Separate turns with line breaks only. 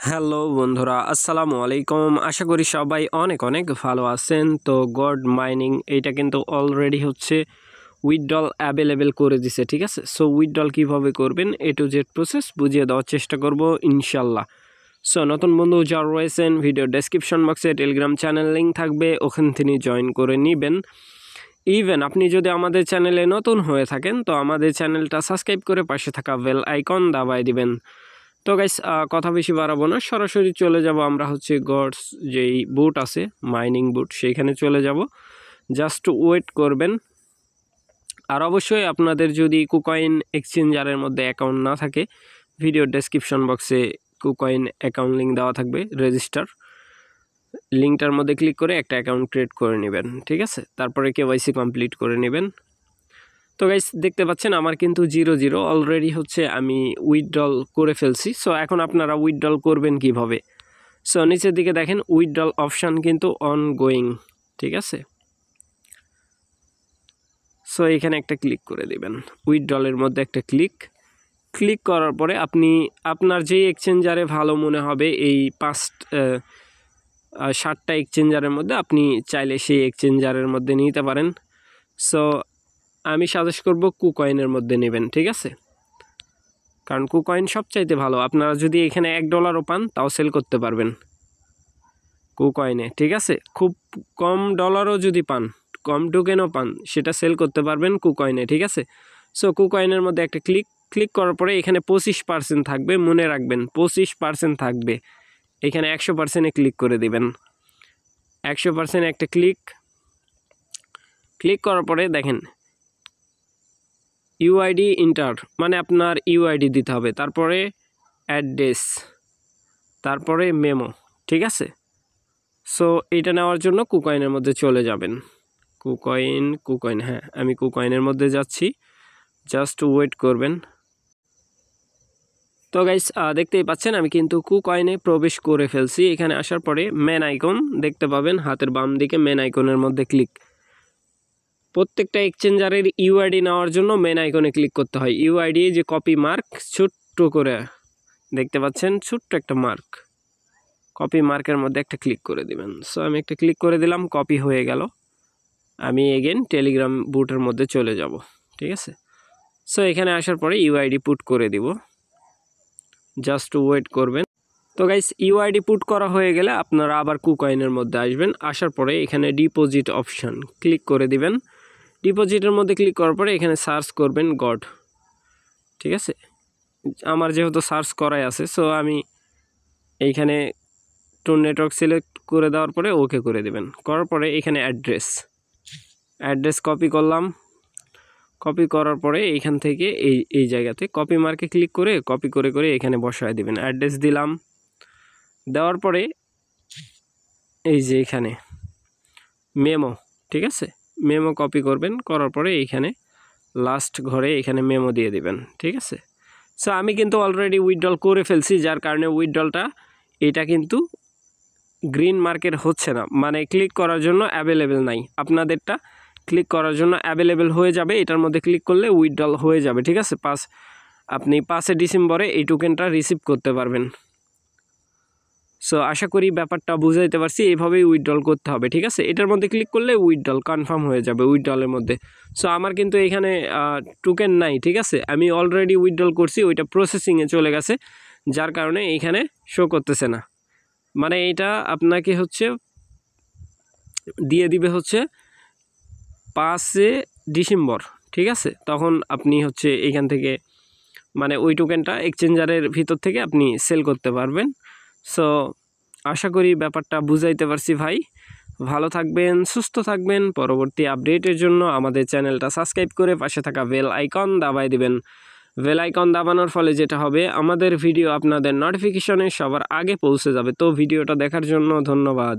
Hello বন্ধুরা, আসসালামু আলাইকুম। আশা করি সবাই অনেক অনেক ভালো আছেন। তো গড মাইনিং এইটা কিন্তু অলরেডি হচ্ছে উইথড্রল অ্যাভেলেবেল করে দিছে, ঠিক আছে। সো উইথড্রল কীভাবে করবেন এ টু জেড প্রসেস বুঝিয়ে দেওয়ার চেষ্টা করব ইনশাল্লাহ। সো নতুন বন্ধু যারা রয়েছেন ভিডিও ডেসক্রিপশন বক্সে টেলিগ্রাম চ্যানেল লিঙ্ক থাকবে, ওখান থেকে জয়েন করে নেবেন। ইভেন আপনি যদি আমাদের চ্যানেলে নতুন হয়ে থাকেন তো আমাদের চ্যানেলটা সাবস্ক্রাইব করে পাশে থাকা বেল আইকন দাবায় দিবেন। তো গাইস কথা বেশি বাড়াবো না, সরাসরি চলে যাব আমরা হচ্ছে গডস যেই বুট আছে মাইনিং বুট সেইখানে চলে যাব। জাস্ট ওয়েট করবেন। আর অবশ্যই আপনাদের যদি কুকয়েন এক্সচেঞ্জারের মধ্যে অ্যাকাউন্ট না থাকে ভিডিও ডেসক্রিপশন বক্সে কুকয়েন অ্যাকাউন্ট লিঙ্ক দেওয়া থাকবে, রেজিস্টার লিঙ্কটার মধ্যে ক্লিক করে একটা অ্যাকাউন্ট ক্রিয়েট করে নেবেন, ঠিক আছে। তারপরে কেওয়াইসি কমপ্লিট করে নেবেন। তো গাইস দেখতে পাচ্ছেন আমার কিন্তু 0 অলরেডি হচ্ছে আমি উইথড্রল করে ফেলছি। সো এখন আপনারা উইথড্রল করবেন কিভাবে? সো নিচের দিকে দেখেন উইথড্রল অপশান কিন্তু অনগোয়িং, ঠিক আছে। সো এখানে একটা ক্লিক করে দিবেন, উইথড্রলের মধ্যে একটা ক্লিক করার পরে আপনি আপনার যেই এক্সচেঞ্জারে ভালো মনে হবে এই 7টা এক্সচেঞ্জারের মধ্যে আপনি চাইলে সেই এক্সচেঞ্জারের মধ্যে নিতে পারেন। সো আমি সাজেস্ট করব কুকয়েনের মধ্যে নেবেন, ঠিক আছে। কারণ কুকয়েন সবচাইতে ভালো। আপনারা যদি এখানে $1ও পান তাও সেল করতে পারবেন কুকয়েনে, ঠিক আছে। খুব কম ডলারও যদি পান, কম টোকেনও পান, সেটা সেল করতে পারবেন কুকয়েনে, ঠিক আছে। সো কুকয়েনের মধ্যে একটা ক্লিক করার পরে এখানে 25% থাকবে, মনে রাখবেন 25% থাকবে। এখানে 100%-এ ক্লিক করে দিবেন। 100% একটা ক্লিক করার পরে দেখেন ইউআইডি ইন্টার, মানে আপনার ইউআইডি দিতে হবে, তারপরে অ্যাড্রেস, তারপরে মেমো, ঠিক আছে। সো এটা নেওয়ার জন্য কুকয়েনের মধ্যে চলে যাবেন। কুকয়েন হ্যাঁ, আমি কুকয়েনের মধ্যে যাচ্ছি, জাস্ট ওয়েট করবেন। তো গাইস দেখতেই পাচ্ছেন আমি কিন্তু কুকয়েনে প্রবেশ করে ফেলছি। এখানে আসার পরে মেন আইকন দেখতে পাবেন হাতের বাম দিকে, মেন আইকনের মধ্যে প্রত্যেকটা এক্সচেঞ্জারের ইউআইডি নেওয়ার জন্য মেন আইকনে ক্লিক করতে হয়। ইউআইডি যে কপি মার্ক ছোট্ট করে দেখতে পাচ্ছেন, ছোট্ট একটা মার্ক, কপি মার্কের মধ্যে একটা ক্লিক করে দিবেন। সো আমি একটা ক্লিক করে দিলাম, কপি হয়ে গেল। আমি এগেন টেলিগ্রাম বুটের মধ্যে চলে যাব, ঠিক আছে। সো এখানে আসার পরে ইউআইডি পুট করে দিব, জাস্ট ওয়েট করবেন। তো গাইস ইউআইডি পুট করা হয়ে গেলে আপনারা আবার কুকয়েনের মধ্যে আসবেন। আসার পরে এখানে ডিপোজিট অপশান ক্লিক করে দিবেন। ডিপোজিটের মধ্যে ক্লিক করার পরে এখানে সার্চ করবেন গড, ঠিক আছে। আমার যেহেতু সার্চ করাই আছে সো আমি এইখানে টু নেটওয়ার্ক সিলেক্ট করে দেওয়ার পরে ওকে করে দেবেন। করার পরে এখানে অ্যাড্রেস কপি করলাম। কপি করার পরে এইখান থেকে এই জায়গাতে কপি মার্কে ক্লিক করে কপি করে এখানে বসায় দিবেন। অ্যাড্রেস দিলাম, দেওয়ার পরে এই যে এখানে মেমো, ঠিক আছে, মেমো কপি করবেন। করার পরে এইখানে লাস্ট ঘরে এখানে মেমো দিয়ে দিবেন, ঠিক আছে। সো আমি কিন্তু অলরেডি উইথড্রল করে ফেলছি, যার কারণে উইথড্রলটা এটা কিন্তু গ্রিন মার্কেট হচ্ছে না, মানে ক্লিক করার জন্য অ্যাভেলেবেল নাই। আপনাদেরটা ক্লিক করার জন্য অ্যাভেলেবেল হয়ে যাবে, এটার মধ্যে ক্লিক করলে উইথড্রল হয়ে যাবে, ঠিক আছে। আপনি 5 ডিসেম্বরে এই টোকেনটা রিসিভ করতে পারবেন। সো আশা করি ব্যাপারটা বুঝাইতে পারছি। এইভাবেই উইথড্রল করতে হবে, ঠিক আছে। এটার মধ্যে ক্লিক করলে উইথড্রল কনফার্ম হয়ে যাবে উইথড্রলের মধ্যে। সো আমার কিন্তু এখানে টোকেন নাই, ঠিক আছে। আমি অলরেডি উইথড্রল করছি, ওইটা প্রসেসিংয়ে চলে গেছে, যার কারণে এইখানে শো করতেছে না। মানে এটা আপনাকে হচ্ছে দিয়ে দিবে হচ্ছে 5 ডিসেম্বর, ঠিক আছে। তখন আপনি হচ্ছে এইখান থেকে মানে ওই টোকেনটা এক্সচেঞ্জারের ভিতর থেকে আপনি সেল করতে পারবেন। সো আশা করি ব্যাপারটা বুঝাইতে পারছি ভাই। ভালো থাকবেন, সুস্থ থাকবেন। পরবর্তী আপডেটের জন্য আমাদের চ্যানেলটা সাবস্ক্রাইব করে পাশে থাকা বেল আইকন দাবায় দিবেন। বেল আইকন দাবানোর ফলে যেটা হবে আমাদের ভিডিও আপনাদের নোটিফিকেশনে সবার আগে পৌঁছে যাবে। তো ভিডিওটা দেখার জন্য ধন্যবাদ।